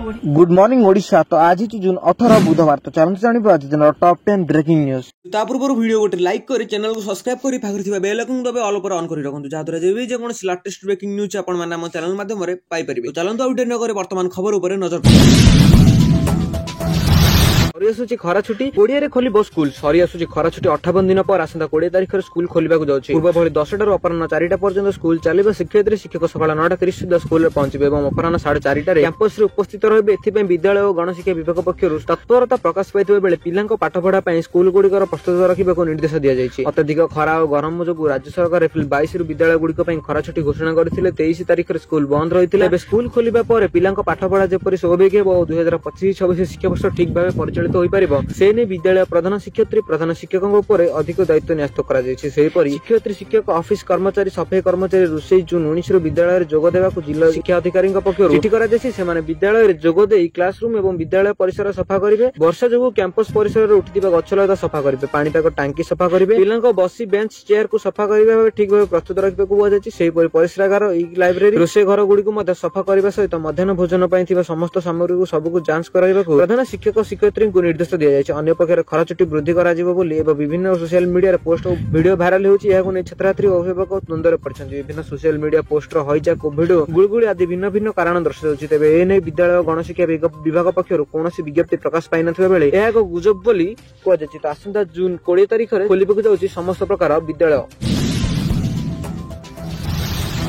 Good morning Odisha. तो आज जून 18 बुधवार। तो चलते जानवे आज दिन टॉप 10 ब्रेकिंग न्यूज। पूर्व वीडियो गोटे लाइक कर चैनल को सब्सक्राइब कर पाखर बेल आइकन दबे ऑल पर ऑन कर रखु जहाँद्वारा जब भी जेकोसी लेटेस्ट ब्रेकिंग न्यूज आप चैनल माध्यम पाइपर। चलते आउट नगर वर्तमान खबर उपर नजर सरी खरा छुट्टी कोड़े खोल स्कूल सरी आसुची खरा छुट्टी 58 दिन पर आसंता 20 तारिख स्कूल खोलने जाऊँगी। पूर्व भली 10 अपराह 4टा पर्यटन स्कूल चलो। शिक्षयित्री शिक्षक सका 9:30 सुधा स्कूल में पहुंचे और अपराह 4:30 कैंपस उपस्थित रही। विद्यालय और गणशिक्षा विभाग पक्षर तत्परता प्रकाश पाई बेले पिला पाठपढ़ा स्कूल गुड़िकर प्रस्तुत रखा निर्देश दी जाएगी। अत्यधिक खरा और गरम जो राज्य सरकार एप्रिल 22 विद्यालय गुड़िक खरा छुट्टी घोषणा करते। 23 तारिख स्कूल बंद रही है। स्कूल खोलिबा पर पिला पाठपढ़ा जपरी स्वाभाविक हो 2025-26 शिक्षावर्ष ठीक भाव परिचालित हो पारिबो से ने विद्यालय प्रधान शिक्षयित्री प्रधान शिक्षकों उपर अधिक दायित्व न्यस्त करा जायछि। सेहिपरि शिक्षयित्री शिक्षक ऑफिस कर्मचारी सफाई कर्मचारी रोषेई जून 19 विद्यालय जोग देवाक जिला शिक्षा अधिकारी पक्षर चिठी करा जायछि। सेमाने विद्यालय जोग दे क्लासरूम एवं विद्यालय परिसर सफा करिवे। वर्षा जोगु कैंपस परिसर उठिथिबा गछलता सफा करिवे। पानीपाग टांकी सफा करिवे। पिलांको बसी बेंच चेयर को सफा करिवे ठीक भाव प्रस्तुत रखिबाकु कुहाଯାଇଛି। सेहिपरि परिसरागार ई लाइब्रेरी रोषे घर गुड़िक मध्य सफा करने सहित मध्याह्न भोजन पाई समस्त सामग्री को सबको जांच कराइबाकु प्रधान शिक्षक शिक्षयित्री को निर्देश दिया जायछि। अन्य पक्षर खरा छुट्टी वृद्धि विभिन्न सोशल मीडिया पोस्ट और वीडियो भाइराल होछि। छात्र अभिभावक द्वंद्व पड़ते। विभिन्न सोशल मीडिया पोस्टर हाईजैक वीडियो गुड़गुड़ी आदि भिन्न भिन्न कारण दर्शाଉଛି। तेबे एने विद्यालय गणशिक्षा विभाग पक्षर कौन विज्ञप्ति प्रकाश पाई नथिबा बेले यह एक गुजब बोली कुहाଯାଇଛି। तो आसंता जून 20 तारिख खोलिबाकु जाଉଛି समस्त प्रकार विद्यालय।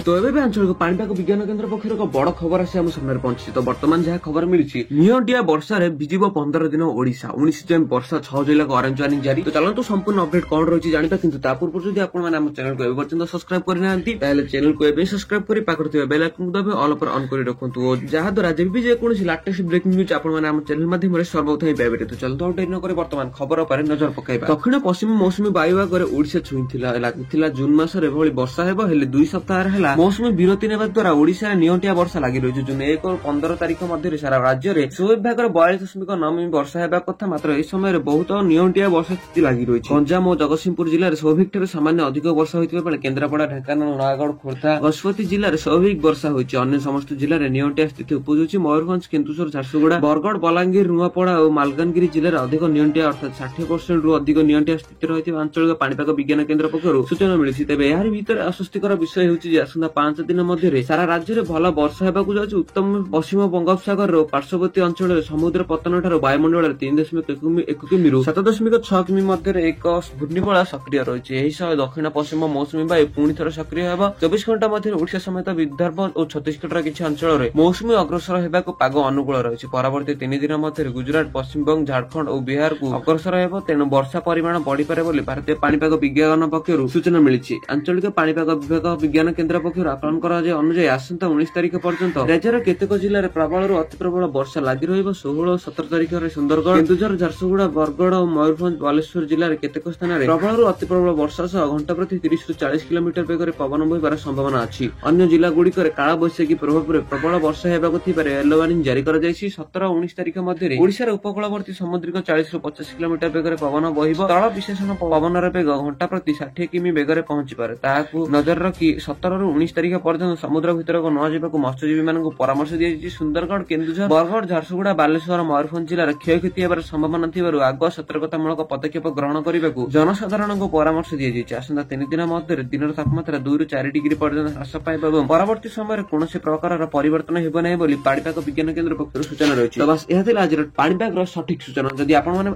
तो एबे आंचलिक पाणीपाग विज्ञान केन्द्र पक्षर एक बड़ खबर आसी आम सामने पहुंची। तो वर्तमान जहाँ खबर मिली निहंटिया वर्षा भिजिब 15 दिन ओडिशा 19 जून वर्षा 6 जिला ऑरेंज वार्निंग जारी। तो चलते संपूर्ण अपडेट कौन रही जाना। किंतु पूर्व जब आप चैनल को पर्यटन सब्सक्राइब करना चैनल को सब्सक्राइब कर पाखर बेल आइकन दबे ऑल पर ऑन कर रखु जहाँद्वारा जब भी जेकोसी लेटेस्ट ब्रेकिंग न्यूज आप चैनल माध्यम सर्वप्रथम पाइबे। तो चलते अपडेट नकर वर्तमान खबर पर नजर पकाइबा। दक्षिण पश्चिम मौसुमी वायुभाग ओडिशा छुईला लगी जून मासरे एभली वर्षा हेब हेले 2 सप्ताह मौसुमी विरति नेबा द्वारा ओडिशा निहंटिया वर्षा लगी रही। जून 1 और 15 तारिख मध्य सारा राज्य में स्वाभाविक भाग 42.9 मिमी वर्षा हेबा कथा। मात्र यह समय बहुत निहंटिया वर्षा स्थिति लगी रही। गंजाम और जगतसिंहपुर जिले में स्वाभाविक ठारे सामान्य अधिक वर्षा होता बेले केन्द्रापड़ा ढेंकानाल नयागढ़ खोर्धा गजपति जिले में स्वाभाविक वर्षा होती। अन्य समस्त जिले में निहंटिया स्थिति उपजुची। मयूरभंज केन्दुझर झारसुगुड़ा बरगड़ बलांगीर नुआपड़ा और मालकानगिरी जिले में अधिक निहंटिया अर्थात 60% रु अधिक निहंटिया स्थिति रही आंचलिक पाणीपाग विज्ञान केन्द्र पक्षर सूचना मिली। तेज यार भीतर आश्वस्तिकर विषय होची आसंता 5 दिन मध्य सारा राज्य में भल वर्षा होगा जाऊँगी। उत्तम पश्चिम बंगोपसागर पार्श्ववर्ती अंचल समुद्र पतन ठार वायुमंडल 3.1 किमी 7.6 किमी मध्य एक घूर्णिबलय सक्रिय रही। दक्षिण पश्चिम मौसुमी वायु पुणी थर सक्रिय होगा। 24 घंटा मध्य ओडिशा समेत विदर्भ और छत्तीसगढ़ किसी अंचल में मौसुमी अग्रसर होगा पाग अनुकूल रही। परवर्ती 3 दिन मध्य गुजरात पश्चिमबंग झारखंड और बिहार को अग्रसर हो तेणु वर्षा परिमाण बढ़ीपे बोली भारतीय पाणीपाग विज्ञान पक्षर सूचना मिली। आंचलिक पाणीपाग विभाग विज्ञान केन्द्र पक्षर आकलन अनुଯାୟୀ आसंता 19 तारिख पर्यंत राज्यर केतेक जिले में प्रबल अति प्रबल वर्षा लगी रही। 16 और 17 तारिख में सुंदरगढ़ केन्दुझर झारसुगुड़ा बरगड़ और मयूरभंज बालेश्वर जिले में केतेक स्थान में प्रबल अति प्रबल वर्षा सह घंटा प्रति 30 ରୁ 40 किलोमीटर बेगर पवन बहिबार संभावना अच्छी। अन्य जिला गुड़िक काल बैशाखी प्रभाव में प्रबल वर्षा होगा येलो वार्निंग जारी कर 17 और 19 तारिख मध्य ओडिशार उपकूलवर्ती समुद्रिक 40 ରୁ 50 किलोमीटर बेगर पवन बहिब। तल विशेषण पवन बेग घंटा प्रति 60 किमी बेगर पहुंची पारे। ताकू नजर रखी 17 ରୁ 19 तारिख पर्यंत समुद्र भीतर को न जावाक मत्स्यजीवी मानक परामर्श दी। सुंदरगढ़ केन्दुझर बरगड़ झारसुगुड़ा बालेश्वर मयूरभंज जिले क्षयक्षति होबार संभावना थिबारु आगुआ सतर्कतामूलक पदक्षेप ग्रहण करने जनसाधारण को परामर्श दी जाइए। आसंता 3 दिन मध्य दिन तापमात्रा 2 ରୁ 4 डिग्री पर्यंत ह्रास पाइब और परवर्ती समय कौन प्रकार परिवर्तन हेब ना बोली पाणीपाग विज्ञान केन्द्र पक्षर सूचना रही। बस यह आज पाणीपाग सठिक सूचना। जदि आपन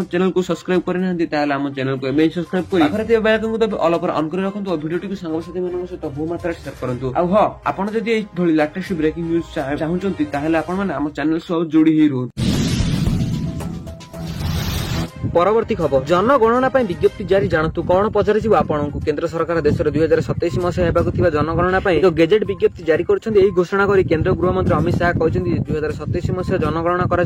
चैनल को सब्सक्राइब करना चैनल को सब्सक्राइब कर ऑल पर ऑन कर रखु और वीडियो सांगसाथी मान सहित बहु मात्रा शेयर करूँ। आपन जदि एभली लेटेस्ट ब्रेकिंग न्यूज चाहूँगी ताहले आपण माने आम चैनल सह जोड़ी ही रुहतु। परवर्ती खबर जनगणना विज्ञप्ति जारी जानतु कौन पचार आपको केन्द्र सरकार देश 2027 मसीहा होगा जनगणना जो गेजेट विज्ञप्ति जारी कर घोषणा कर केन्द्र गृहमंत्री अमित शाह कहते 2027 मसीहा जनगणना कर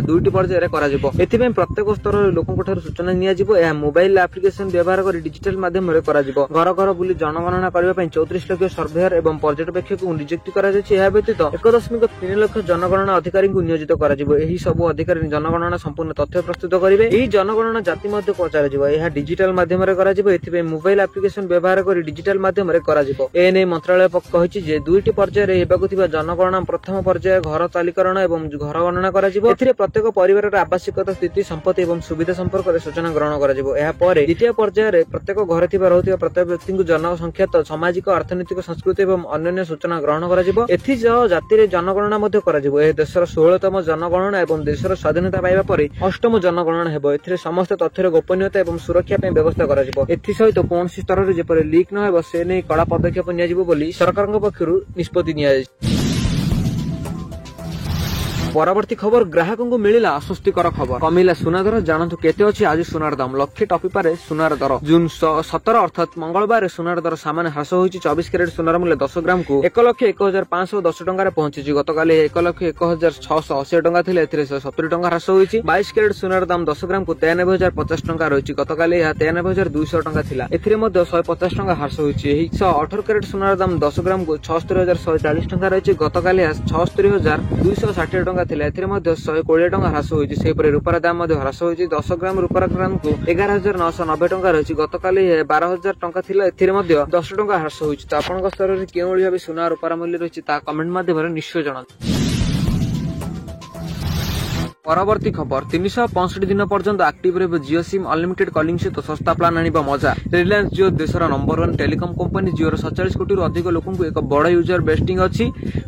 2टी पर्यायर कर प्रत्येक स्तर लोकों सूचना नि मोबाइल आप्लिकेशन व्यवहार कर डिजिटल माध्यम घर घर बुली जनगणना करने 34 लाख सर्भेयर और पर्यवेक्षक को नियुक्ति कर व्यतीत 1.3 लाख जनगणना अधिकारी नियोजित कर सबू अधिकारी जनगणना संपूर्ण तथ्य प्रस्तुत करेंगे। जनगणना जाति मध्ये पचाराजिबो। यह डिजिटल माध्यम रे कराजिबो। एथिबे मोबाइल एप्लिकेशन व्यवहार करी डिजिटल माध्यम रे कराजिबो। एने मंत्रालय कहिछि जे दुईटी पर्याय रे हेबाकु थिबा जनगणना प्रथम पर्याय घर तालिकरण एवं घर गणना कराजिबो। एथिरे प्रत्येक परिवार रे आवश्यकता स्थिति संपत्ति एवं सुविधा संपर्क रे सूचना ग्रहण कराजिबो। एहा परे द्वितीय पर्याय रे प्रत्येक घर थिबा रहउथिबा प्रत्येक व्यक्ति को जनसंख्या तो सामाजिक अर्थनैतिक संस्कृति एवं अन्य सूचना ग्रहण कराजिबो। एथि जो जाति रे जनगणना मध्ये कराजिबो। ए देशर 16तम जनगणना एवं देशर स्वाधीनता पाइबा परे 8तम जनगणना हेबो। एथिरे समस्त तथ्यर गोपनीयता एवं सुरक्षा पे व्यवस्था कराजिबो। एथि सहित कोनसी स्तर रे जेपरे लीक न हेबो से नै कड़ा पदक्षेप नियाजिबो बोली सरकारक पक्षरु निष्पत्ति निया। परवर्ती खबर ग्राहकों को मिलिला अस्वस्तिकर खबर। कमिला सुना दर जानतु केते अछि आज सुनार दाम लक्षे टपी पारे सुनार दर। जून 17 अर्थात मंगलवार सुनार दर सामान्य ह्रास होइछि। 24 कैरेट सुनार मूल्य 10 ग्राम को 1,01,510 टंका रे पहुंचिछि। गतकाली 1,01,680 टंका थिले एथिरे 70 टंका ह्रास होइछि। 22 कैरेट सुनार दाम 10 ग्राम को 93,050 टंका रहिछि। गतकाली यह 93,200 टंका थिला। एथिरे मध्ये 150 टंका ह्रास होइछि। एही 18 कैरेट सुनार दाम 10 ग्राम को 76,140 टंका रहिछि। गतकाली 76,260 टंका थिला। एथिरे मध्ये 120 टंका ह्रास होइछि। सेपरे रूपार दाम मध्ये ह्रास होइछि। 10 ग्राम रूपार ग्राम को 11,990 टंका रहिछि। गतकाली 12,000 टंका थिला। एथिरे मध्ये 10 टंका ह्रास होइछि। त आपनक स्तर रे केउ भली भाबे सुना रूपार मूल्य रहिछि ता कमेंट माध्यम निश्चय जणाନ୍ତୁ। परवर्ती खबर 365 दिन पर्यंत एक्टिव रहिबो जियो सिम अनलिमिटेड कॉलिंग सहित सस्ता प्लान आनिबा मजा। रिलायंस जियो देशर नंबर 1 टेलीकॉम कंपनी। जियो 47 कोटी अधिक लोकन को एक बड़ यूजर बेस्टिंग अछि।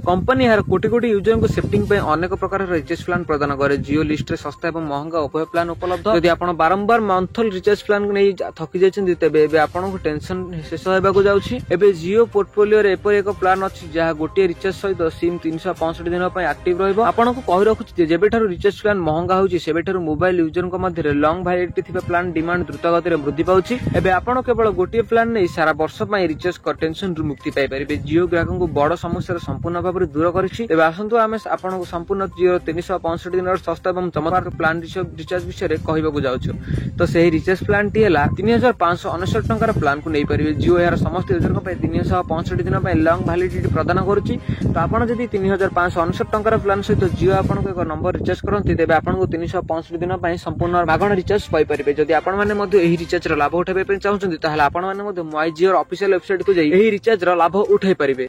कंपनी यार कोटी कोटी यूजर को सेटिंग पे अनेक प्रकार रिचार्ज प्लान प्रदान करे। जियो लिस्ट रे सस्ता एवं महंगा उभय प्लान उपलब्ध। यदि आपण बारंबार मंथल रिचार्ज प्लान नै थकी जायछन तेबे एबे आपण को टेंशन शेष होबा को जाउछि। एबे जियो पोर्टफोलियो रे एपर एक प्लान अछि जहा गोटे रिचार्ज सहित सिम 365 दिन पय एक्टिव रहइबो। आपण को कहि रखुछि जेबे थारु रिचार्ज प्लान महंगा होउछि सेबेठारु मोबाइल यूजर को मध्य लॉन्ग वैलिडिटी थिबा प्लान डिमांड द्रुत गति रे वृद्धि पाउछि। एबे आपण केवल गोटे प्लान नै सारा वर्ष पय रिचार्ज कर टेंशन रु मुक्ति पाइ परिबे। जियो ग्राहकों को बड़ समस्या संपूर्ण भाव में दूर करिछि। एबे आसंतु आमे आपण को संपूर्ण जियो 365 दिन सस्ता एवं चमत्कार प्लान रिचार्ज विषय रे कहिबा को जाउछु। तो सेही रिचार्ज प्लान टी हला 3,569 टंकार प्लान को नै परिबे। जियो यार समस्त यूजर को पय 365 दिन पय लॉन्ग वैलिडिटी प्रदान करूछि। तो आपण जदि 3,569 टंकार प्लान सहित जियो आपण को एक नंबर रिचार्ज करंती तेबे आपण को 365 दिन पय संपूर्ण मागण रिचार्ज पाइ परिबे। जदि आपण माने मध्ये एही रिचार्ज रो लाभ उठाबे पे चाहुचंती ताहाले आपण माने मध्ये माय जियो ऑफिशियल वेबसाइट को जाई एही रिचार्ज रो लाभ उठाइ परिबे।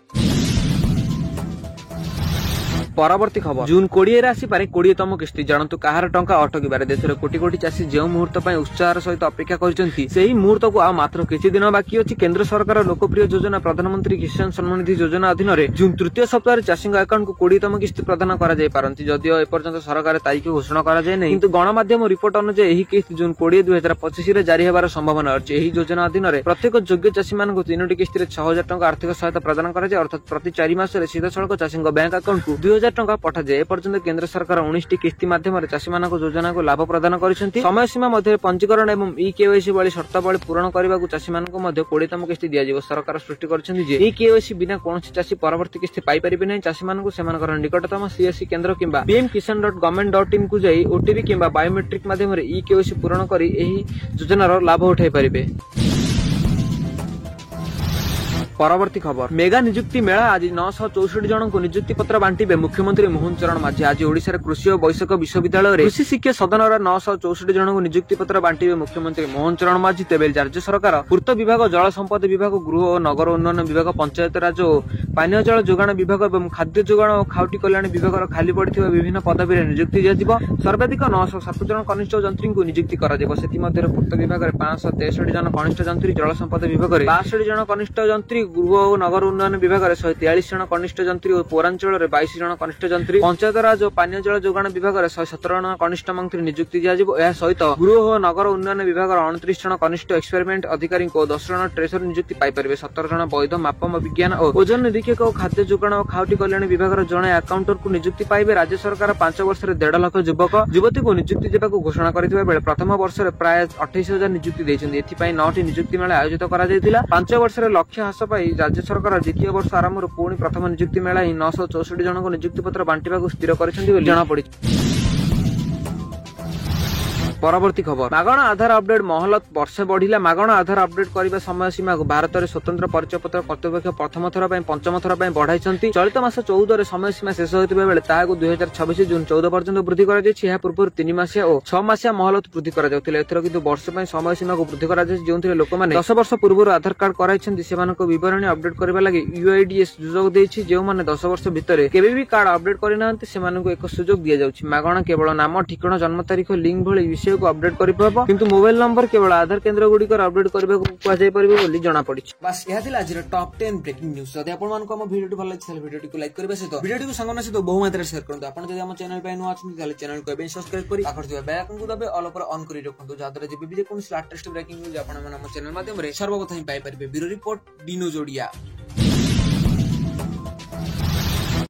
परवर्ती खबर जून 20 रे आसी पारे 20तम किस्ती जानतु कहार टंका अटकी बारे। देशर कोटी कोटी चासी जे मुहूर्त पय उत्साहर सहित अपेक्षा करचंती सेही मुहूर्त को आ मात्र किछि दिन बाकी अछि। केंद्र सरकार लोकप्रिय योजना प्रधानमंत्री किसान सम्मान निधि योजना अधीन रे जून तृतीय सप्ताह चासी अकाउंट को 20तम किस्ती प्रदान करा जाय पारंती। जदियो ए पर्यंत सरकार तारीख घोषणा करा जाय नै किंतु गणमाध्यम रिपोर्ट अनुसार एही किस्ती जून 20 2025 रे जारी हेबार संभावना अछि। एही योजना अधीन रे प्रत्येक योग्य चासी मान को 3टी किस्ती रे 6000 टंका आर्थिक सहायता प्रदान करा जाय। अर्थात प्रति 4 मास रे सीधा सड़क चासी बैंक अकाउंट को 2000 टंका पठा जाय। पर्यंत केंद्र सरकार 19टी किस्ती माध्यम चाषी मान योजना को लाभ प्रदान करिसेंती। समय सीमा मध्य पंजीकरण एवं ई केवाईसी वाली शर्तावली पूर्ण करने को चाषी मान 20तम किस्ती दिया जिवो। सरकार सृष्टि करछन्ती जे ई केवाईसी बिना कोनोसी चाषी परवर्ती किस्ती पाई परिबे नै। चाषी मान को सेमानकर निकटतम सीएससी केंद्र किंबा pmkisan.government.in को जाई ओटीपी किंबा बायोमेट्रिक माध्यम रे ई केवाईसी पूर्ण करी एही योजनार लाभ उठाई परिबे। परवर्ती खबर मेगा नियुक्ति मेला आज 964 जन को नियुक्ति पत्र बांटिबे मुख्यमंत्री मोहन चरण माझी। आज ओडिशा रे कृषि और वैषयिक विश्वविद्यालय रे कृषि शिक्षा सदन रा 964 जन को नियुक्ति पत्र बांटिबे मुख्यमंत्री मोहन चरण माझी। तेबे राज्य सरकार पूर्त विभाग जल संपद विभाग गृह और नगर उन्नयन विभाग पंचायत राज और पानीय जल जोगाण विभाग एवं खाद्य जोगाण और खाउटी कल्याण विभाग खाली पड़िथिबा विभिन्न पदवी रे नियुक्ति दियाजिबो। सर्वाधिक 907 जन कनिष्ठ जंत्री को नियुक्ति करा जिवो। सेति मध्ये पूर्त विभाग रे 563 जन कनिष्ठ जंत्री, जल संपद विभाग रे 62 जन कनिष्ठ जंत्री, गृह और नगर उन्नयन विभाग रे 143 जन कनिष्ठ जंत्री और पौरांचल रे 22 जन कनिष्ठ जंत्री, पंचायत राज और पानीय जल जोगाण विभाग रे 117 जन कनिष्ठ मंत्री नियुक्ति दियाजिवो। एहा सहित गृह और नगर उन्नयन विभाग रे 29 जन कनिष्ठ एक्सपेरिमेंट अधिकारी को 10 जन ट्रेजर नियुक्ति पाई परिबे। 17 जन वैध मापम विज्ञान और ओजन निरीक्षक और खाद्य जोगाण और खाउटी कल्याण विभाग रे जने अकाउंटर को नियुक्ति पाइबे। राज्य सरकार 5 वर्ष रे 1.5 लाख युवक युवती को नियुक्ति देबाको घोषणा करथिबा बेले प्रथम वर्ष रे प्राय 28000 नियुक्ति दैछन्ती। एथि पई 9टी नियुक्ति मेला आयोजित करा जायतिला। 5 वर्ष रे लक्ष्य हास पई राज्य सरकार द्वितीय वर्ष आरंभ पुणी प्रथम नियुक्ति मेला ही 964 जन को नियुक्ति पत्र बांटिबाको स्थिर करिसेंती बोली जणा पड़िछि। ପରବର୍ତ୍ତୀ ଖବର ମାଗଣା ଆଧାର ଅପଡେଟ୍ ମହଲତ ବର୍ଷେ ବଢିଲା। ମାଗଣା ଆଧାର ଅପଡେଟ୍ କରିବା ସମୟ ସୀମାକୁ ଭାରତରେ ସ୍ୱତନ୍ତ୍ର ପରିଚୟ ପତ୍ର କର୍ତ୍ତୃପକ୍ଷ ପ୍ରଥମ ଥର ପାଇଁ ପଞ୍ଚମ ଥର ପାଇଁ ବଢାଇଛନ୍ତି। ଚଳିତ ମାସ 14ରେ ସମୟ ସୀମା ଶେଷ ହୋଇଥିବା ବେଳେ ତାହାକୁ 2026 ଜୁନ 14 ପର୍ଯ୍ୟନ୍ତ ବୃଦ୍ଧି କରାଯାଇଛି। ଏହା ପୂର୍ବରୁ 3 ମାସିଆ ଓ 6 ମାସିଆ ମହଲତ ବୃଦ୍ଧି କରାଯାଉଥିଲା। ଏଥର କିନ୍ତୁ ବର୍ଷ ପାଇଁ ସମୟ ସୀମାକୁ ବୃଦ୍ଧି କରାଯାଇଛି। ଯେଉଁଥିରେ ଲୋକମାନେ 10 ବର୍ଷ ପୂର୍ବରୁ ଆଧାର କାର୍ଡ କରାଇଛନ୍ତି ସେମାନଙ୍କ ବିବରଣୀ ଅପଡେଟ୍ କରିବା ଲାଗି UIDS ସୁଯୋଗ ଦେଇଛି। ଯେଉଁମାନେ 10 ବର୍ଷ ଭିତରେ କେବେ ବି କାର୍ଡ ଅପଡେଟ୍ କରିନାହାନ୍ତି ସେମାନଙ୍କୁ ଏକ ସୁଯୋଗ ଦିଆଯାଉଛି। ମାଗଣା କେବଳ ନାମ, ଠିକଣା, ଜନ୍ମ ତାରିଖ, ଲିଙ୍କ ଭଳି ବିଷୟକୁ ଅପଡେଟ୍ କରିପାରିବ, କିନ୍ତୁ ମୋବାଇଲ ନମ୍ବର କେବଳ ଆଧାର କେନ୍ଦ୍ର ଗୁଡ଼ିକର ଅପଡେଟ୍ କରିବାକୁ କୁହାଯାଇ ପାରିବ ବୋଲି ଜଣାପଡ଼ିଛି। ବାସ୍ ଏହା ଥିଲା ଆଜିର ଟପ୍ 10 ବ୍ରେକିଂ ନ୍ୟୁଜ୍। ଯଦି ଆପଣମାନଙ୍କୁ ଆମ ଭିଡ଼ିଓଟି ଭଲ ଲାଗିଛି ତାହେଲେ ଭିଡ଼ିଓଟିକୁ ଲାଇକ୍ କରିବା ସହିତ ଭିଡ଼ିଓଟିକୁ ସାଙ୍ଗମାନଙ୍କ ସହିତ ବହୁ ମାତ୍ରାରେ ସେୟାର କରନ୍ତୁ। ଆପଣ ଯଦି ଆମ ଚ୍ୟାନେଲ ପାଇଁ ନୂଆ ଅଛନ୍ତି ତାହେଲେ ଚ୍ୟାନେଲକୁ ଏବେ ସବସ୍କ୍ରାଇବ କରି ପାଖରେ ଥିବା ବେଲ୍ ଆଇକନକୁ ଦାବି ଅଲ୍ ଉପରେ ଅନ୍ କରି ରଖନ୍ତୁ, ଯାହାଦ୍ୱାରା ଯେବେ ବି ଯେକୌଣସି ଲାଟେଷ୍ଟ ବ୍ରେକିଂ ନ୍ୟୁଜ୍ ଆପଣମାନେ ଆମ ଚ୍ୟାନେଲ ମାଧ୍ୟମରେ ସର୍ବପ୍ରଥମେ ପାଇପାରିବେ। ବ୍ୟୁରୋ ରିପୋର୍ଟ, ଡିନୋ ଯୋଡ଼ିଆ।